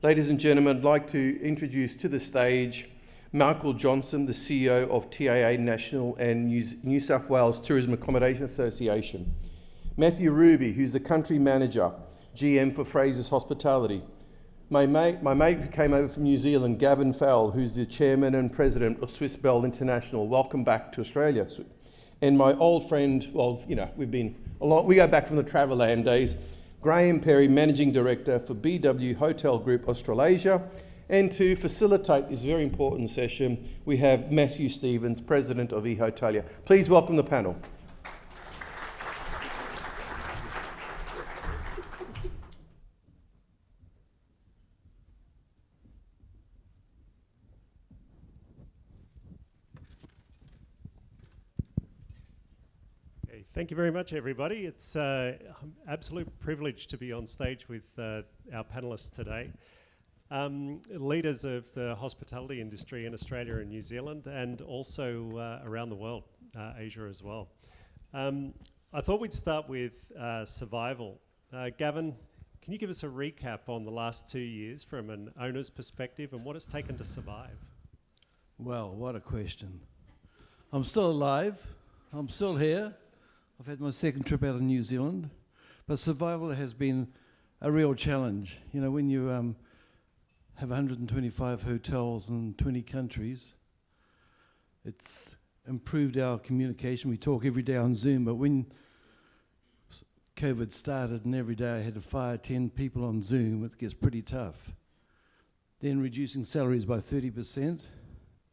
Ladies and gentlemen, I'd like to introduce to the stage Michael Johnson, the CEO of TAA National and New South Wales Tourism Accommodation Association. Matthew Ruby, who's the Country Manager, GM for Fraser's Hospitality. My mate who came over from New Zealand, Gavin Fell, who's the Chairman and President of Swiss Bell International. Welcome back to Australia. And my old friend, we go back from the Travelland days, Graham Perry, Managing Director for BW Hotel Group Australasia. And to facilitate this very important session, we have Matthew Stevens, President of eHotelier. Please welcome the panel. Thank you very much, everybody. It's an absolute privilege to be on stage with our panellists today. Leaders of the hospitality industry in Australia and New Zealand, and also around the world, Asia as well. I thought we'd start with survival. Gavin, can you give us a recap on the last 2 years from an owner's perspective and what it's taken to survive? Well, what a question. I'm still alive. I'm still here. I've had my second trip out of New Zealand, but survival has been a real challenge. You know, when you have 125 hotels in 20 countries, it's improved our communication. We talk every day on Zoom, but when COVID started and every day I had to fire 10 people on Zoom, it gets pretty tough. Then reducing salaries by 30%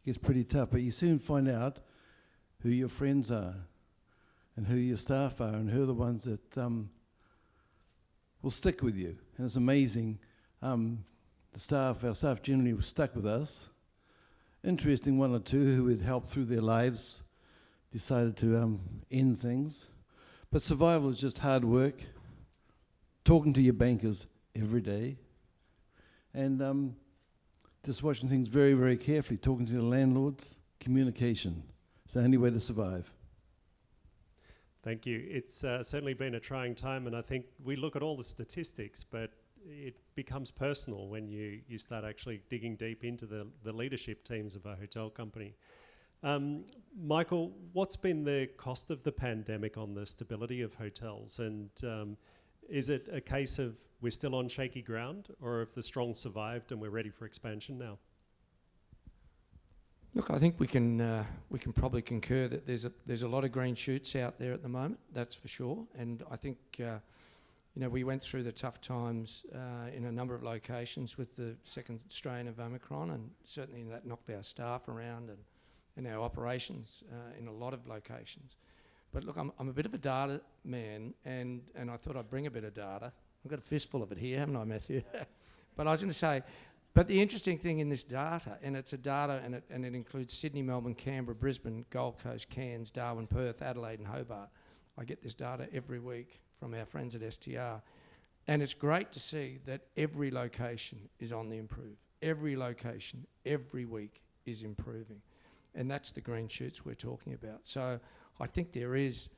gets pretty tough, but you soon find out who your friends are and who your staff are, and who are the ones that will stick with you. And it's amazing. Our staff generally were stuck with us. Interesting, one or two who had helped through their lives decided to end things. But survival is just hard work, talking to your bankers every day, and just watching things very, very carefully, talking to the landlords. Communication. It's the only way to survive. Thank you. It's certainly been a trying time, and I think we look at all the statistics, but it becomes personal when you start actually digging deep into the leadership teams of a hotel company. Michael, what's been the cost of the pandemic on the stability of hotels, and is it a case of we're still on shaky ground, or have the strong survived and we're ready for expansion now? Look, I think we can probably concur that there's a lot of green shoots out there at the moment. That's for sure. And I think we went through the tough times in a number of locations with the second strain of Omicron, and certainly that knocked our staff around and our operations in a lot of locations. But look, I'm a bit of a data man, and I thought I'd bring a bit of data. I've got a fistful of it here, haven't I, Matthew? But I was going to say. But the interesting thing in this data, and it's a data, and it includes Sydney, Melbourne, Canberra, Brisbane, Gold Coast, Cairns, Darwin, Perth, Adelaide and Hobart. I get this data every week from our friends at STR. And it's great to see that every location is on the improve. Every location, every week is improving. And that's the green shoots we're talking about. So I think there is,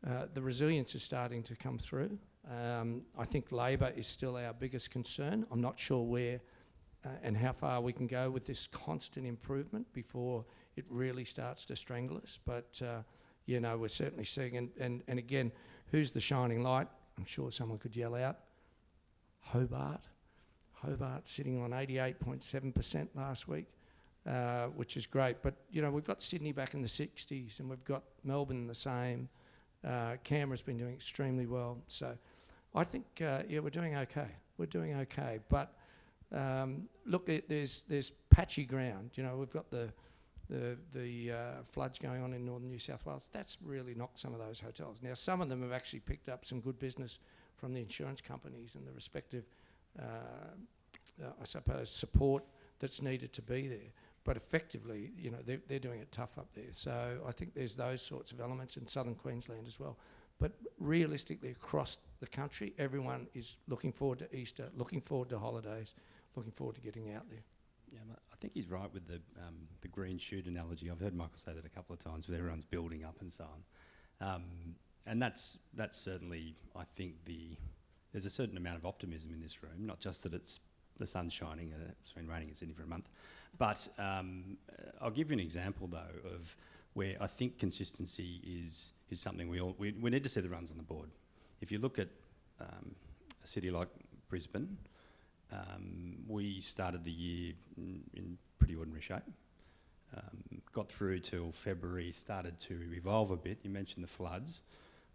the resilience is starting to come through. I think labour is still our biggest concern. I'm not sure where and how far we can go with this constant improvement before it really starts to strangle us. But, we're certainly seeing, and again, who's the shining light? I'm sure someone could yell out. Hobart sitting on 88.7% last week, which is great. But, we've got Sydney back in the 60s, and we've got Melbourne the same. Canberra's been doing extremely well. So I think, we're doing okay. We're doing okay. But look, there's patchy ground. We've got the floods going on in northern New South Wales. That's really knocked some of those hotels. Now, some of them have actually picked up some good business from the insurance companies and the respective, support that's needed to be there. But effectively, they're doing it tough up there. So I think there's those sorts of elements in southern Queensland as well. But realistically, across the country, everyone is looking forward to Easter, looking forward to holidays, looking forward to getting out there. Yeah, I think he's right with the green shoot analogy. I've heard Michael say that a couple of times, where everyone's building up and so on. And that's certainly, I think, there's a certain amount of optimism in this room, not just that it's the sun's shining and it's been raining in Sydney for a month. But I'll give you an example though of where I think consistency is something we need to see the runs on the board. If you look at a city like Brisbane, we started the year in pretty ordinary shape. Got through till February, started to evolve a bit. You mentioned the floods.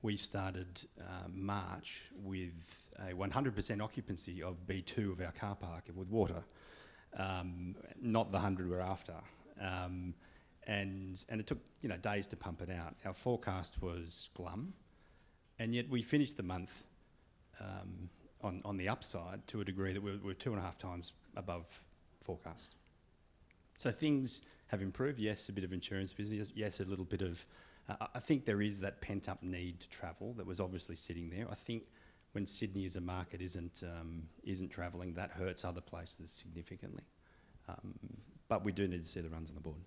We started March with a 100% occupancy of B2 of our car park with water, not the 100 we're after. And it took days to pump it out. Our forecast was glum, and yet we finished the month on the upside to a degree that we're 2.5 times above forecast. So things have improved. Yes, a bit of insurance business. Yes, a little bit of. I think there is that pent-up need to travel that was obviously sitting there. I think when Sydney as a market isn't travelling, that hurts other places significantly. But we do need to see the runs on the board.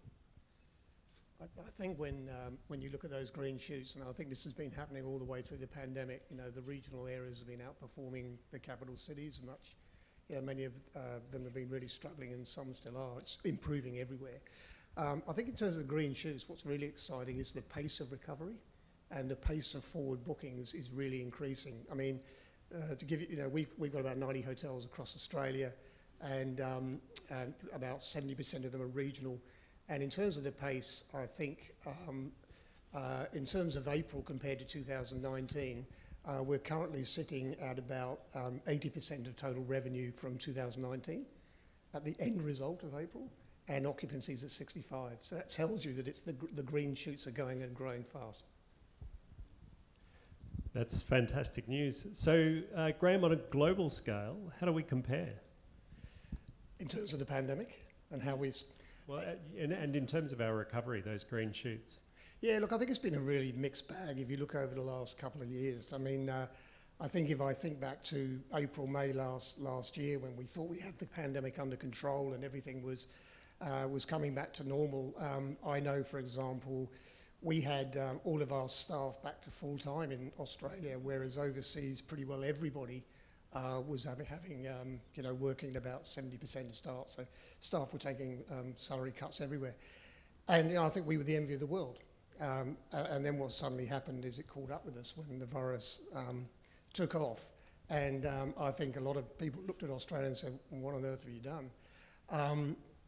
I think when you look at those green shoots, and I think this has been happening all the way through the pandemic, the regional areas have been outperforming the capital cities much. Many of them have been really struggling, and some still are. It's improving everywhere. I think in terms of the green shoots, what's really exciting is the pace of recovery, and the pace of forward bookings is really increasing. I mean, to give you, we've got about 90 hotels across Australia, and about 70% of them are regional. And in terms of the pace, I think in terms of April compared to 2019, we're currently sitting at about 80% of total revenue from 2019 at the end result of April, and occupancy is at 65. So that tells you that it's the green shoots are going and growing fast. That's fantastic news. So, Graham, on a global scale, how do we compare? In terms of the pandemic and how we've... Well, and in terms of our recovery, those green shoots. Yeah, look, I think it's been a really mixed bag if you look over the last couple of years. I mean, I think if I think back to April, May last year when we thought we had the pandemic under control and everything was coming back to normal, I know, for example, we had all of our staff back to full time in Australia, whereas overseas pretty well everybody was having working at about 70% of staff. So staff were taking salary cuts everywhere. And I think we were the envy of the world. And then what suddenly happened is it caught up with us when the virus took off. And I think a lot of people looked at Australia and said, well, what on earth have you done?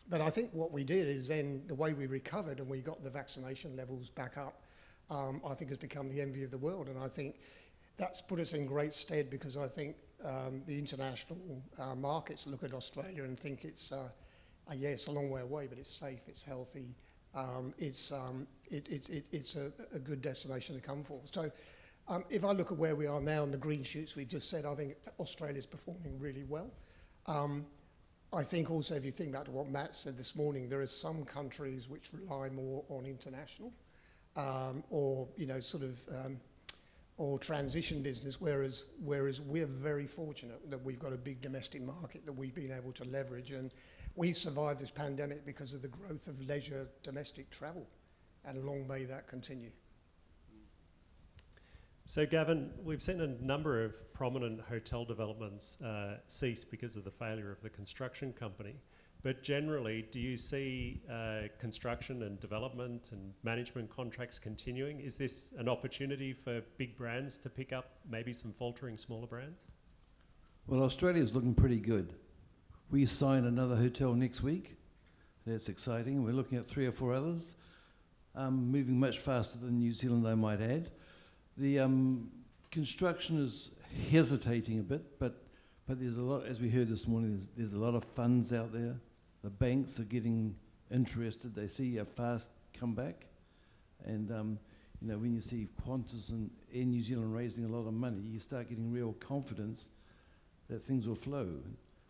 But I think what we did is then the way we recovered and we got the vaccination levels back up, I think has become the envy of the world. And I think that's put us in great stead because I think the international markets look at Australia and think it's a long way away, but it's safe, it's healthy, it's a good destination to come for. So if I look at where we are now and the green shoots we just said, I think Australia's performing really well. I think also if you think back to what Matt said this morning, there are some countries which rely more on international or transition business, whereas we're very fortunate that we've got a big domestic market that we've been able to leverage, and we survived this pandemic because of the growth of leisure domestic travel, and long may that continue. So Gavin, we've seen a number of prominent hotel developments cease because of the failure of the construction company. But generally, do you see construction and development and management contracts continuing? Is this an opportunity for big brands to pick up maybe some faltering smaller brands? Well, Australia's looking pretty good. We sign another hotel next week. That's exciting. We're looking at 3 or 4 others, moving much faster than New Zealand, I might add. The construction is hesitating a bit, but there's a lot, as we heard this morning, there's a lot of funds out there. The banks are getting interested. They see a fast comeback. And, when you see Qantas and Air New Zealand raising a lot of money, you start getting real confidence that things will flow.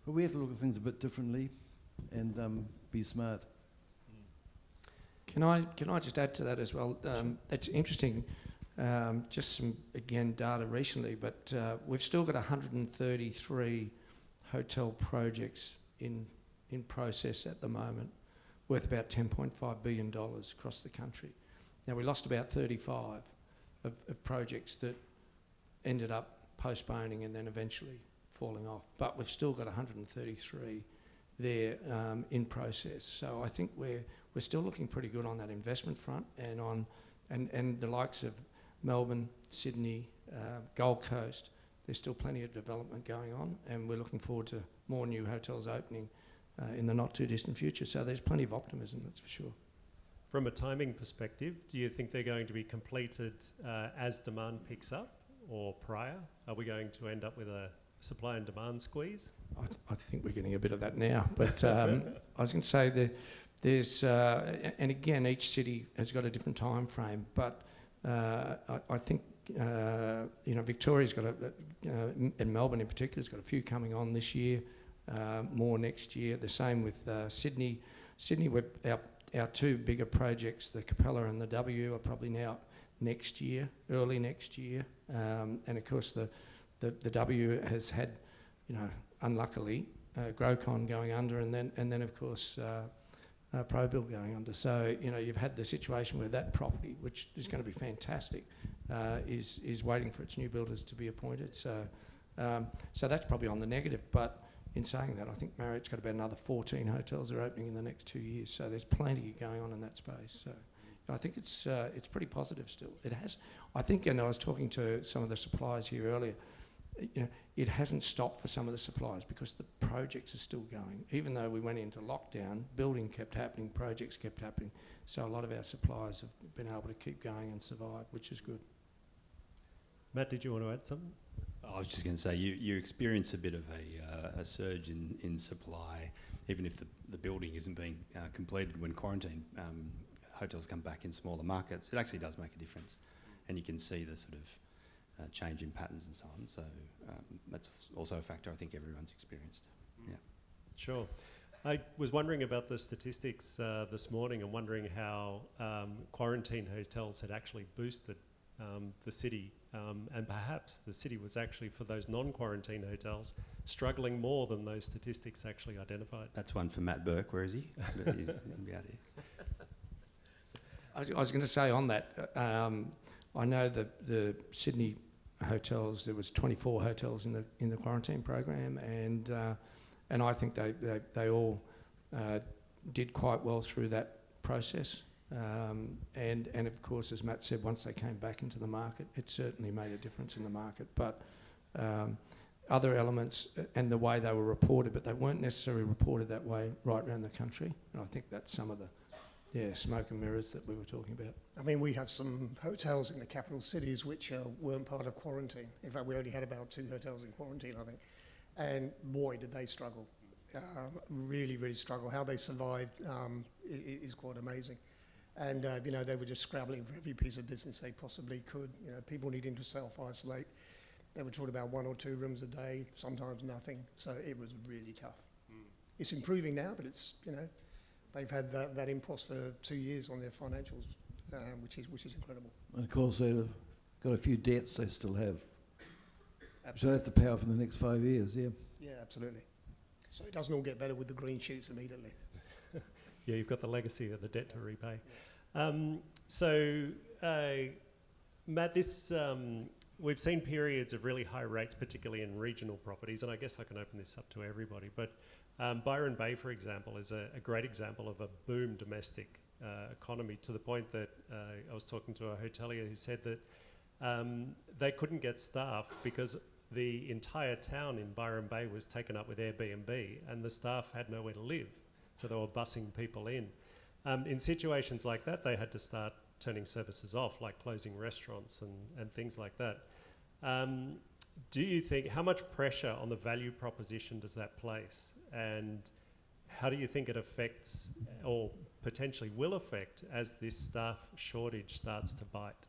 But we have to look at things a bit differently and be smart. Can I just add to that as well? It's interesting. Just some, again, data recently, but we've still got 133 hotel projects in process at the moment, worth about $10.5 billion across the country. Now, we lost about 35 of projects that ended up postponing and then eventually falling off. But we've still got 133 there in process. So I think we're still looking pretty good on that investment front, and the likes of Melbourne, Sydney, Gold Coast. There's still plenty of development going on, and we're looking forward to more new hotels opening in the not too distant future. So there's plenty of optimism, that's for sure. From a timing perspective, do you think they're going to be completed as demand picks up or prior? Are we going to end up with a supply and demand squeeze? I think we're getting a bit of that now, but I was going to say there's, and again, each city has got a different time frame, but I think, Victoria's got and Melbourne in particular has got a few coming on this year, more next year. The same with Sydney. Sydney, our two bigger projects, the Capella and the W, are probably now next year, early next year. And of course, the W has had, unluckily, Grocon going under, and then of course ProBuild going under. So you've had the situation where that property, which is going to be fantastic, is waiting for its new builders to be appointed. So that's probably on the negative. But in saying that, I think Marriott's got about another 14 hotels that are opening in the next 2 years. So there's plenty going on in that space. So I think it's pretty positive still. It has, I think, and I was talking to some of the suppliers here earlier. It hasn't stopped for some of the suppliers because the projects are still going. Even though we went into lockdown, building kept happening, projects kept happening. So a lot of our suppliers have been able to keep going and survive, which is good. Matt, did you want to add something? I was just going to say, you experience a bit of a surge in supply, even if the building isn't being completed when quarantine hotels come back in smaller markets. It actually does make a difference, and you can see the sort of change in patterns and so on. So that's also a factor I think everyone's experienced. Yeah. Sure. I was wondering about the statistics this morning and wondering how quarantine hotels had actually boosted the city, and perhaps the city was actually, for those non-quarantine hotels, struggling more than those statistics actually identified. That's one for Matt Burke. Where is he? He'll be out here. I was going to say on that, I know that the Sydney hotels, there was 24 hotels in the quarantine program, and I think they all did quite well through that process. And of course, as Matt said, once they came back into the market, it certainly made a difference in the market. But other elements and the way they were reported, but they weren't necessarily reported that way right around the country. And I think that's some of the smoke and mirrors that we were talking about. I mean, we have some hotels in the capital cities which weren't part of quarantine. In fact, we only had about 2 hotels in quarantine, I think. And boy, did they struggle. Really, really struggle. How they survived is quite amazing. And, they were just scrabbling for every piece of business they possibly could. People needing to self-isolate. They were talking about 1 or 2 rooms a day, sometimes nothing. So it was really tough. It's improving now, but it's, they've had that impost for 2 years on their financials, which is incredible. And of course, they've got a few debts they still have. Absolutely. So they have to pay off in the next 5 years, yeah. Yeah, absolutely. So it doesn't all get better with the green shoots immediately. Yeah, you've got the legacy of the debt to repay. Matt, we've seen periods of really high rates, particularly in regional properties, and I guess I can open this up to everybody, but Byron Bay, for example, is a great example of a boom domestic economy, to the point that I was talking to a hotelier who said that they couldn't get staff because the entire town in Byron Bay was taken up with Airbnb and the staff had nowhere to live. So they were bussing people in. In situations like that, they had to start turning services off, like closing restaurants and things like that. Do you think, how much pressure on the value proposition does that place? And how do you think it affects, or potentially will affect, as this staff shortage starts to bite?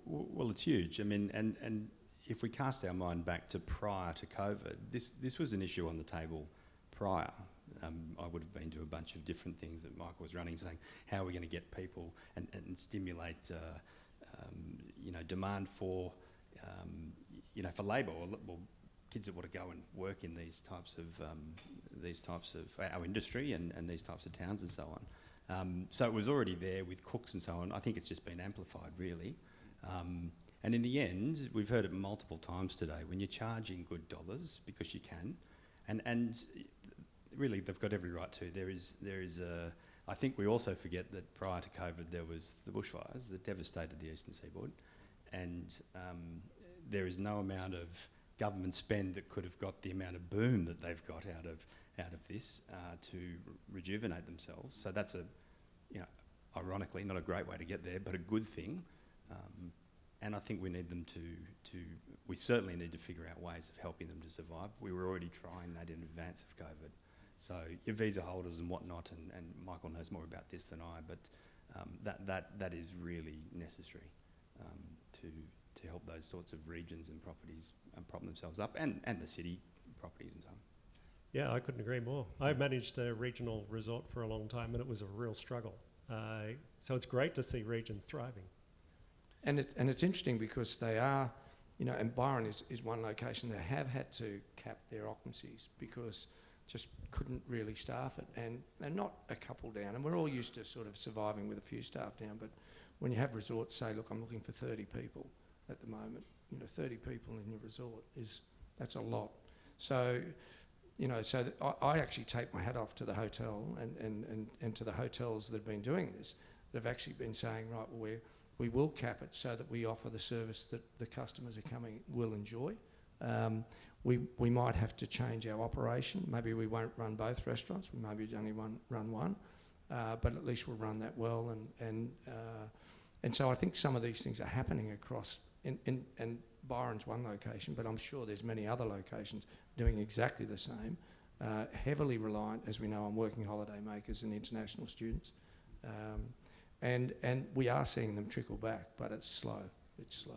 Well, it's huge. I mean, and if we cast our mind back to prior to COVID, this was an issue on the table prior. I would have been to a bunch of different things that Michael was running, saying how are we going to get people and stimulate, demand for, for labour, or kids that want to go and work in these types of our industry and these types of towns and so on. So it was already there with cooks and so on. I think it's just been amplified, really. And in the end, we've heard it multiple times today, when you're charging good dollars, because you can, and really they've got every right to. There is a, I think we also forget that prior to COVID there was the bushfires that devastated the eastern seaboard, and there is no amount of government spend that could have got the amount of boom that they've got out of this to rejuvenate themselves. So that's a, you know, ironically not a great way to get there, but a good thing. And I think we need them we certainly need to figure out ways of helping them to survive. We were already trying that in advance of COVID. So your visa holders and whatnot, and Michael knows more about this than I, but that is really necessary to help those sorts of regions and properties prop themselves up, and the city properties and so on. Yeah, I couldn't agree more. I managed a regional resort for a long time, and it was a real struggle. So it's great to see regions thriving. And it's interesting because they are, you know, and Byron is one location that have had to cap their occupancies because just couldn't really staff it, and not a couple down. And we're all used to sort of surviving with a few staff down, but when you have resorts say, look, I'm looking for 30 people at the moment, you know, 30 people in your resort that's a lot. So, you know, so I actually take my hat off to the hotel and to the hotels that have been doing this, that have actually been saying, right, well, we will cap it so that we offer the service that the customers are coming will enjoy. We might have to change our operation. Maybe we won't run both restaurants. We maybe only run one, but at least we'll run that well. And so I think some of these things are happening across. And Byron's one location, but I'm sure there's many other locations doing exactly the same. Heavily reliant, as we know, on working holiday makers and international students. And we are seeing them trickle back, but it's slow. It's slow.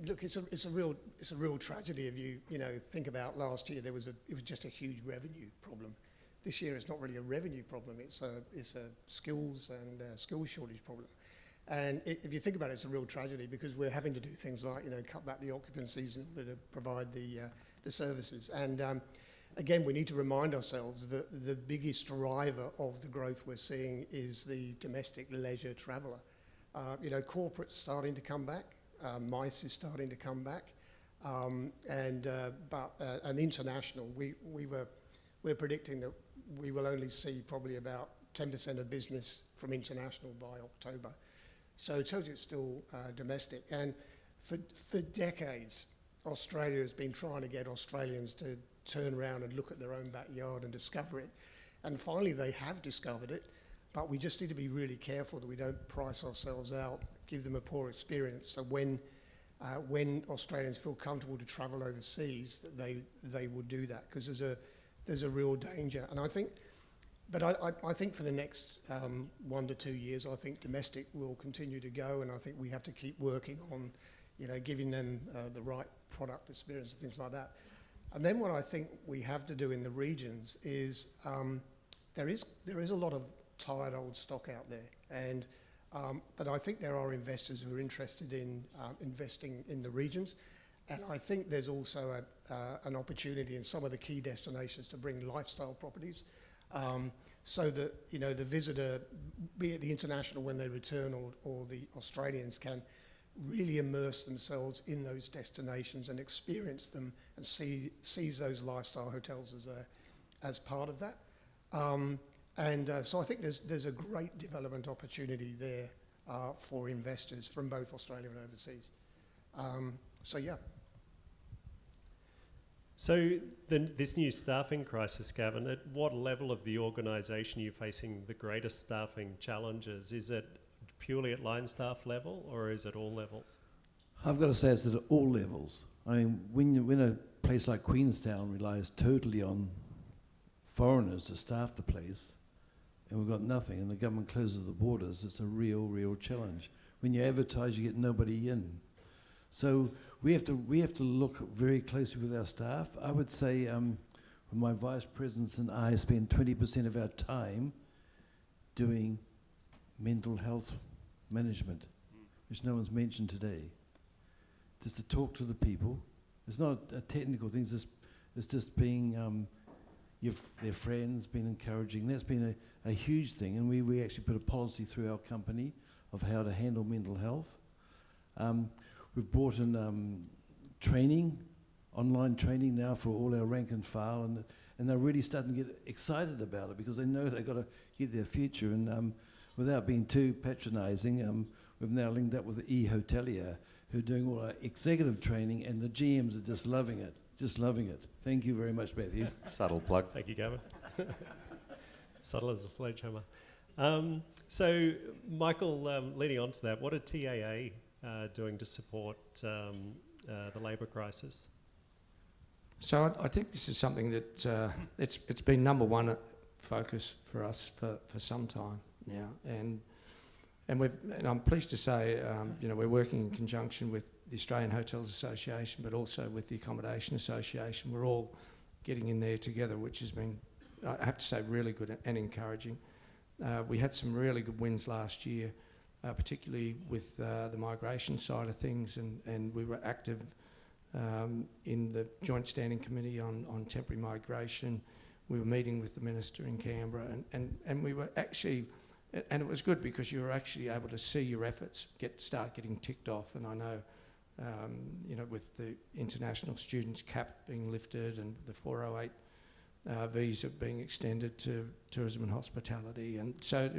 Look, it's a real tragedy if you know think about last year. It was just a huge revenue problem. This year it's not really a revenue problem. It's a skills and skills shortage problem. And if you think about it, it's a real tragedy because we're having to do things like, you know, cut back the occupancies in order to provide the services. And again, we need to remind ourselves that the biggest driver of the growth we're seeing is the domestic leisure traveller. You know, corporate's starting to come back. MICE is starting to come back, but international, we're predicting that we will only see probably about 10% of business from international by October. So it tells you it's still domestic. And for decades, Australia has been trying to get Australians to turn around and look at their own backyard and discover it. And finally, they have discovered it. But we just need to be really careful that we don't price ourselves out, give them a poor experience. So when Australians feel comfortable to travel overseas, that they will do that, because there's a real danger. And I think, but I think for the next 1 to 2 years, I think domestic will continue to go, and I think we have to keep working on, you know, giving them the right product experience and things like that. And then what I think we have to do in the regions is there is a lot of tired old stock out there, and but I think there are investors who are interested in investing in the regions, and I think there's also an opportunity in some of the key destinations to bring lifestyle properties, so that, you know, the visitor, be it the international when they return or the Australians, can really immerse themselves in those destinations and experience them and sees those lifestyle hotels as part of that. So I think there's a great development opportunity there for investors from both Australia and overseas. So yeah. So this new staffing crisis, Gavin, at what level of the organisation are you facing the greatest staffing challenges? Is it purely at line staff level, or is it all levels? I've got to say it's at all levels. I mean, when a place like Queenstown relies totally on foreigners to staff the place, and we've got nothing, and the government closes the borders, it's a real challenge. When you advertise, you get nobody in. So we have to look very closely with our staff. I would say my vice presidents and I spend 20% of our time doing mental health management, which no one's mentioned today. Just to talk to the people. It's not a technical thing, it's just being their friends, being encouraging. That's been a huge thing, and we actually put a policy through our company of how to handle mental health. We've brought in training, online training now for all our rank and file, and they're really starting to get excited about it because they know they've got to get their future. And without being too patronising, we've now linked up with eHotelier, who are doing all our executive training, and the GMs are just loving it, just loving it. Thank you very much, Matthew. Subtle plug. Thank you, Gavin. Subtle as a sledgehammer. So, Michael, leading on to that, what are TAA doing to support the labour crisis? So I think this is something that it's been number one focus for us for some time now, and I'm pleased to say we're working in conjunction with the Australian Hotels Association, but also with the Accommodation Association. We're all getting in there together, which has been, I have to say, really good and encouraging. We had some really good wins last year, particularly with the migration side of things, and we were active in the Joint Standing Committee on Temporary Migration. We were meeting with the Minister in Canberra, and we were actually, and it was good because you were actually able to see your efforts start getting ticked off. And I know, with the international students cap being lifted and the 408 visa being extended to tourism and hospitality, and so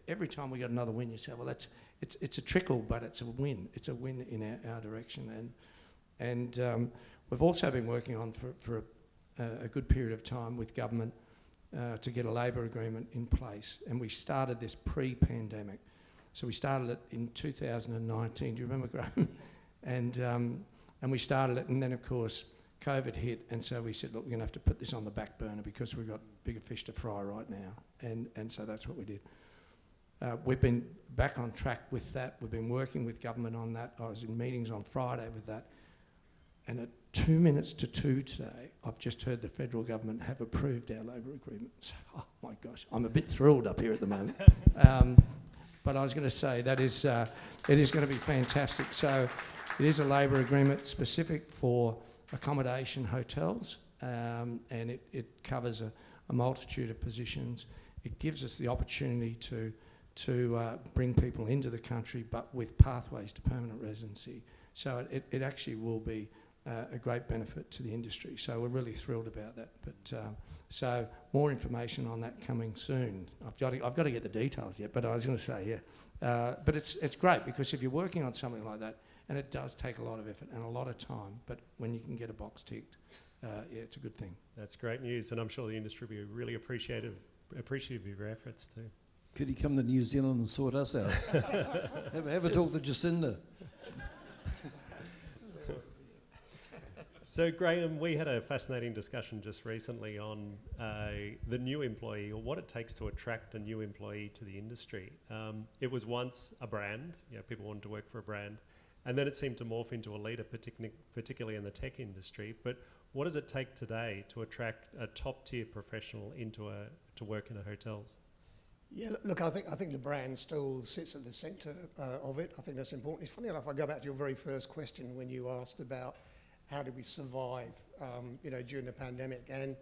every time we got another win, you say, well, it's a trickle, but it's a win. It's a win in our direction, and we've also been working on for a good period of time with government to get a labour agreement in place, and we started this pre-pandemic. So we started it in 2019. Do you remember, Graham? And we started it, and then of course COVID hit, and so we said, look, we're going to have to put this on the back burner because we've got bigger fish to fry right now, and so that's what we did. We've been back on track with that. We've been working with government on that. I was in meetings on Friday with that, and at 2 minutes to 2 today, I've just heard the federal government have approved our labour agreement. So, oh my gosh, I'm a bit thrilled up here at the moment. But I was going to say it is going to be fantastic. So it is a labour agreement specific for accommodation hotels, and it covers a multitude of positions. It gives us the opportunity to bring people into the country, but with pathways to permanent residency. So it actually will be a great benefit to the industry. So we're really thrilled about that. But so more information on that coming soon. I've got to get the details yet, but I was going to say, yeah. But it's great because if you're working on something like that, and it does take a lot of effort and a lot of time, but when you can get a box ticked, it's a good thing. That's great news, and I'm sure the industry will be really appreciative of your efforts too. Could he come to New Zealand and sort us out? have a talk to Jacinda. So Graham, we had a fascinating discussion just recently on the new employee, or what it takes to attract a new employee to the industry. It was once a brand, people wanted to work for a brand, and then it seemed to morph into a leader, particularly in the tech industry. But what does it take today to attract a top-tier professional to work in a hotels? Yeah, look, I think the brand still sits at the centre of it. I think that's important. It's funny enough, I go back to your very first question when you asked about how did we survive, during the pandemic, and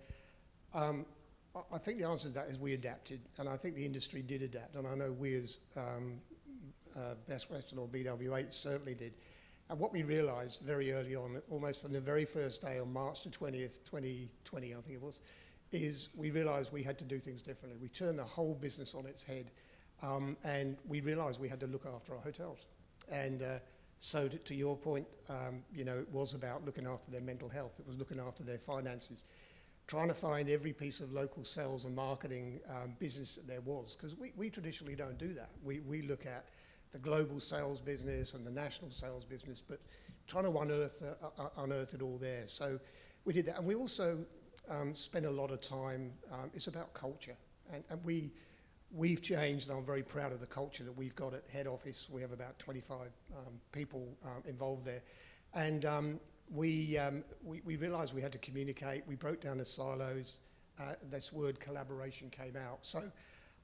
I think the answer to that is we adapted, and I think the industry did adapt, and I know we as Best Western or BWH certainly did. And what we realised very early on, almost from the very first day on March the 20th, 2020, I think it was, is we realised we had to do things differently. We turned the whole business on its head, and we realised we had to look after our hotels. And so to your point, it was about looking after their mental health. It was looking after their finances, trying to find every piece of local sales and marketing business that there was, because we traditionally don't do that. We look at the global sales business and the national sales business, but trying to unearth it all there. So we did that, and we also spend a lot of time. It's about culture, and we've changed, and I'm very proud of the culture that we've got at head office. We have about 25 people involved there, and we realised we had to communicate. We broke down the silos. This word collaboration came out. So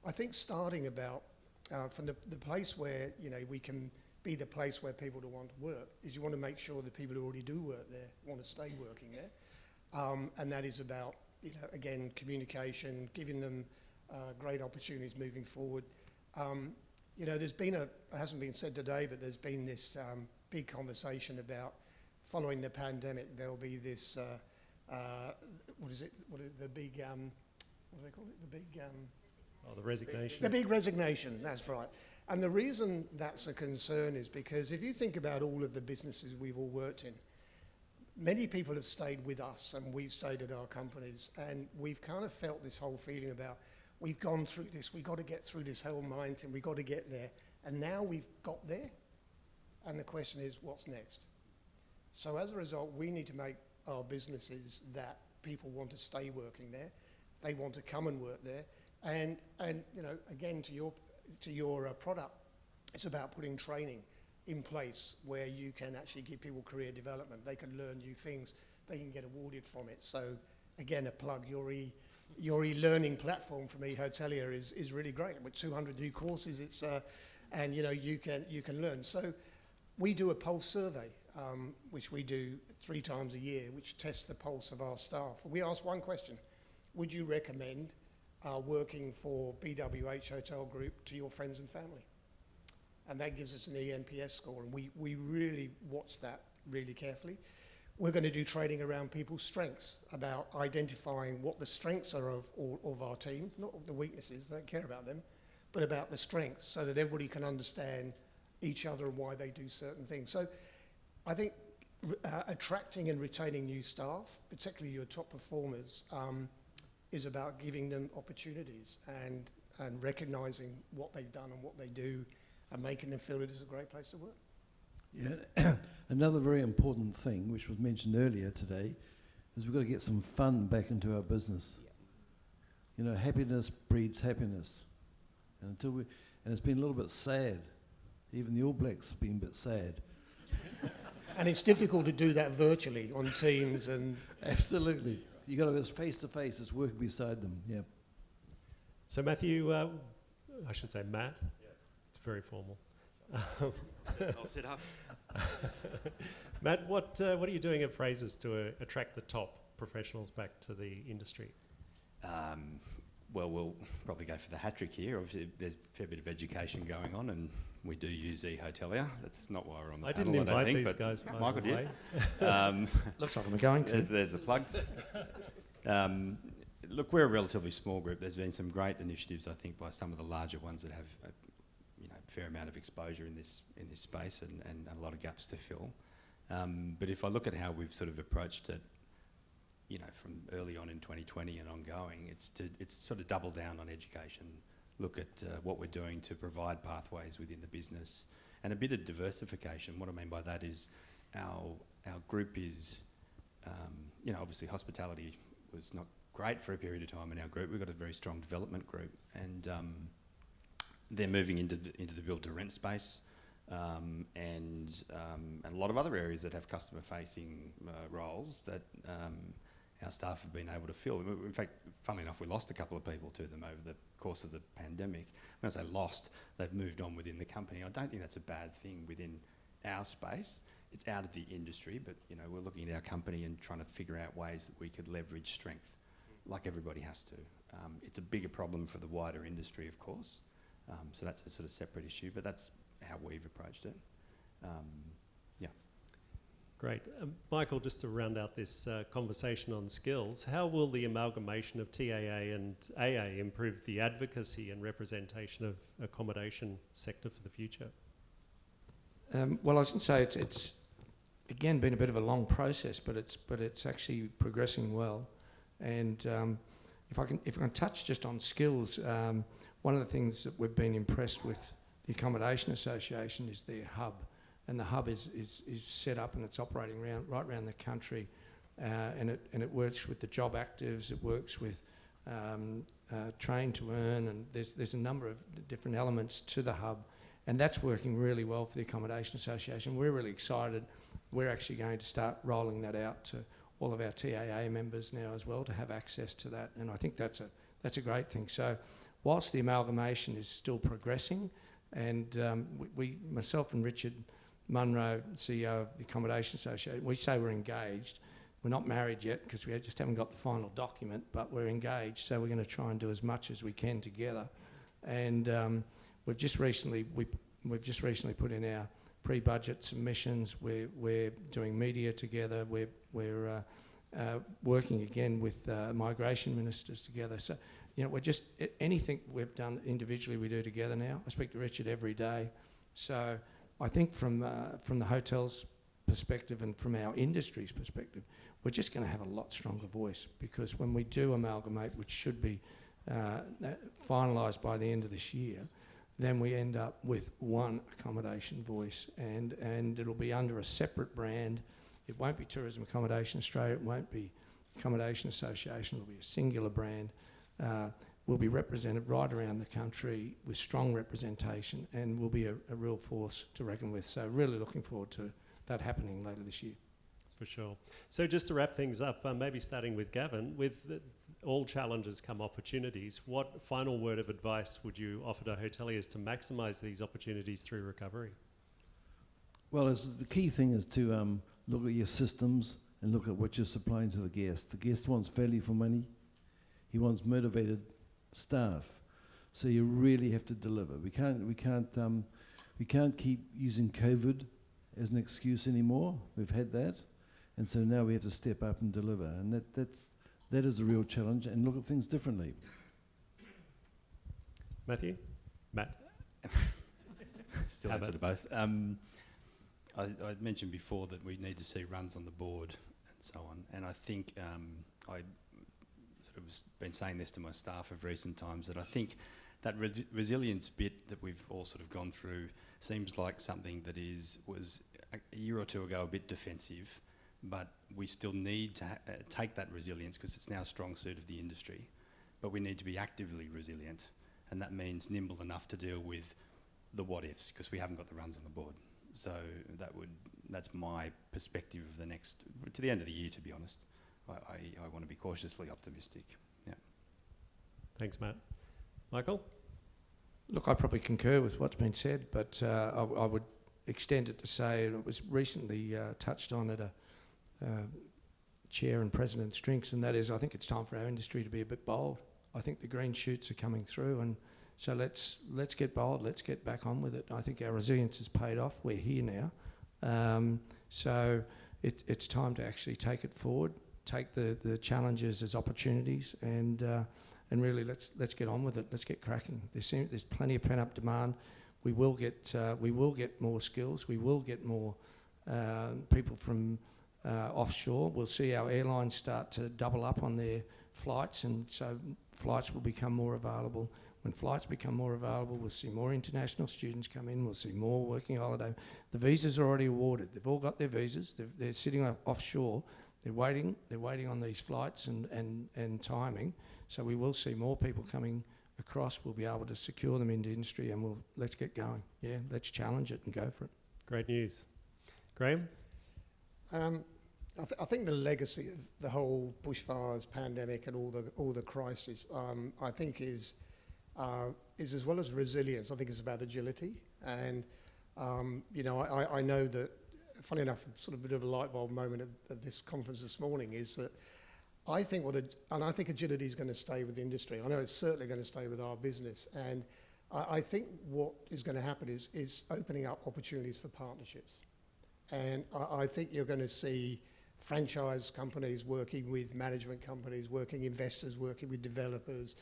I think starting about from the place where we can be the place where people do want to work is you want to make sure that people who already do work there want to stay working there, and that is about again communication, giving them great opportunities moving forward. You know, there's been it hasn't been said today, but there's been this big conversation about following the pandemic, there'll be this, what is it, the big, what do they call it? The big... the resignation. The big resignation, that's right. And the reason that's a concern is because if you think about all of the businesses we've all worked in, many people have stayed with us and we've stayed at our companies, and we've kind of felt this whole feeling about we've gone through this, we've got to get through this whole mountain, we've got to get there. And now we've got there, and the question is, what's next? So as a result, we need to make our businesses that people want to stay working there, they want to come and work there, and you know, again, to your product, it's about putting training in place where you can actually give people career development. They can learn new things. They can get awarded from it. So again, a plug, your e-learning platform from eHotelier is really great. With 200 new courses, it's and you know, you can learn. So we do a pulse survey, which we do 3 times a year, which tests the pulse of our staff. We ask one question: would you recommend working for BWH Hotel Group to your friends and family? And that gives us an ENPS score, and we really watch that really carefully. We're going to do training around people's strengths, about identifying what the strengths are of our team, not the weaknesses, they don't care about them, but about the strengths, so that everybody can understand each other and why they do certain things. So I think attracting and retaining new staff, particularly your top performers, is about giving them opportunities and recognising what they've done and what they do, and making them feel it is a great place to work. Yeah, another very important thing, which was mentioned earlier today, is we've got to get some fun back into our business. Yeah. You know, happiness breeds happiness, and it's been a little bit sad. Even the All Blacks have been a bit sad. And it's difficult to do that virtually on Teams and... Absolutely. You got to be face to face. It's working beside them. Yeah. So Matthew, I should say Matt. Yeah. It's very formal. I'll sit up. Matt, what are you doing at Frasers to attract the top professionals back to the industry? Well, we'll probably go for the hat trick here. Obviously, there's a fair bit of education going on, and we do use eHotelier. That's not why we're on the panel, didn't invite think, these but guys, Michael by the way. did. Looks like I'm going to. There's the plug. Look, we're a relatively small group. There's been some great initiatives, I think, by some of the larger ones that have a fair amount of exposure in this space and a lot of gaps to fill. But if I look at how we've sort of approached it, you know, from early on in 2020 and ongoing, it's sort of double down on education, look at what we're doing to provide pathways within the business, and a bit of diversification. What I mean by that is our group is, you know, obviously hospitality was not great for a period of time in our group. We've got a very strong development group, and they're moving into the build-to-rent space, and a lot of other areas that have customer-facing roles that our staff have been able to fill. In fact, funnily enough, we lost a couple of people to them over the course of the pandemic. When I say lost, they've moved on within the company. I don't think that's a bad thing within our space. It's out of the industry, but you know, we're looking at our company and trying to figure out ways that we could leverage strength, like everybody has to. It's a bigger problem for the wider industry, of course. So that's a sort of separate issue, but that's how we've approached it. Yeah. Great. Michael, just to round out this conversation on skills, how will the amalgamation of TAA and AA improve the advocacy and representation of accommodation sector for the future? Well, I was going to say it's again been a bit of a long process, but it's actually progressing well. And if I can touch just on skills, one of the things that we've been impressed with the Accommodation Association is their hub, and the hub is set up and it's operating right around the country, and it works with the job actives, it works with train to earn, and there's a number of different elements to the hub, and that's working really well for the Accommodation Association. We're really excited. We're actually going to start rolling that out to all of our TAA members now as well, to have access to that, and I think that's a great thing. So whilst the amalgamation is still progressing, and myself and Richard Munro, CEO of the Accommodation Association, we say we're engaged. We're not married yet because we just haven't got the final document, but we're engaged, so we're going to try and do as much as we can together. And we've just recently put in our pre-budget submissions. We're doing media together. We're working again with migration ministers together. So, we're just anything we've done individually, we do together now. I speak to Richard every day. So I think from the hotels' perspective and from our industry's perspective, we're just going to have a lot stronger voice, because when we do amalgamate, which should be finalised by the end of this year, then we end up with one accommodation voice, and it'll be under a separate brand. It won't be Tourism Accommodation Australia, it won't be Accommodation Association, it'll be a singular brand. We'll be represented right around the country with strong representation, and will be a real force to reckon with. So really looking forward to that happening later this year. For sure. So just to wrap things up, maybe starting with Gavin, with all challenges come opportunities. What final word of advice would you offer to hoteliers to maximise these opportunities through recovery? Well, the key thing is to look at your systems and look at what you're supplying to the guest. The guest wants value for money. He wants motivated staff. So you really have to deliver. We can't keep using COVID as an excuse anymore. We've had that, and so now we have to step up and deliver. And that is a real challenge. And look at things differently. Matthew, Matt. Still answer to both. I mentioned before that we need to see runs on the board and so on, and I think I sort of been saying this to my staff of recent times, that I think that resilience bit that we've all sort of gone through seems like something that was a year or two ago a bit defensive, but we still need to take that resilience, because it's now a strong suit of the industry, but we need to be actively resilient, and that means nimble enough to deal with the what-ifs, because we haven't got the runs on the board. So that's my perspective of to the end of the year, to be honest. I want to be cautiously optimistic. Yeah. Thanks, Matt. Michael? Look, I probably concur with what's been said, but I would extend it to say, and it was recently touched on at a chair and president's drinks, and that is, I think it's time for our industry to be a bit bold. I think the green shoots are coming through, and so let's get bold, let's get back on with it. I think our resilience has paid off. We're here now. So it's time to actually take it forward, take the challenges as opportunities, and really let's get on with it. Let's get cracking. There's plenty of pent-up demand. We will get more skills. We will get more people from offshore. We'll see our airlines start to double up on their flights, and so flights will become more available. When flights become more available, we'll see more international students come in. We'll see more working holiday. The visas are already awarded. They've all got their visas. They're sitting offshore. They're waiting on these flights and timing. So we will see more people coming across. We'll be able to secure them into industry, and let's get going. Yeah, let's challenge it and go for it. Great news. Graham? I think the legacy of the whole bushfires, pandemic, and all the crisis, I think is as well as resilience. I think it's about agility, and I know that. Funny enough, sort of a bit of a light bulb moment at this conference this morning is that I think I think agility is going to stay with the industry. I know it's certainly going to stay with our business, and I think what is going to happen is opening up opportunities for partnerships, and I think you're going to see franchise companies working with management companies, investors working with developers,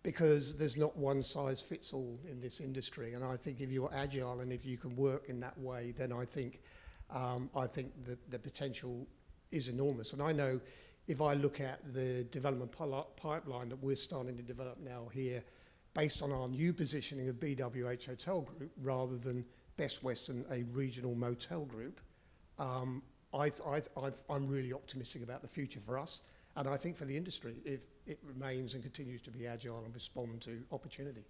because there's not one size fits all in this industry. And I think if you're agile and if you can work in that way, then I think the potential is enormous. And I know if I look at the development pipeline that we're starting to develop now here, based on our new positioning of BWH Hotel Group rather than Best Western, a regional motel group, I'm really optimistic about the future for us, and I think for the industry, if it remains and continues to be agile and respond to opportunity.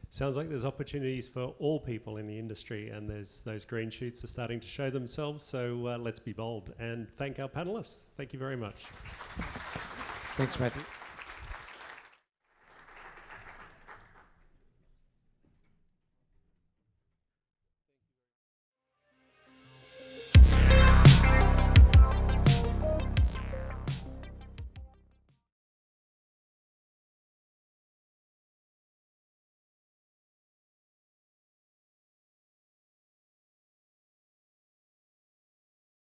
Sounds like there's opportunities for all people in the industry, and there's those green shoots are starting to show themselves, so let's be bold. And thank our panellists. Thank you very much. Thanks, Matthew.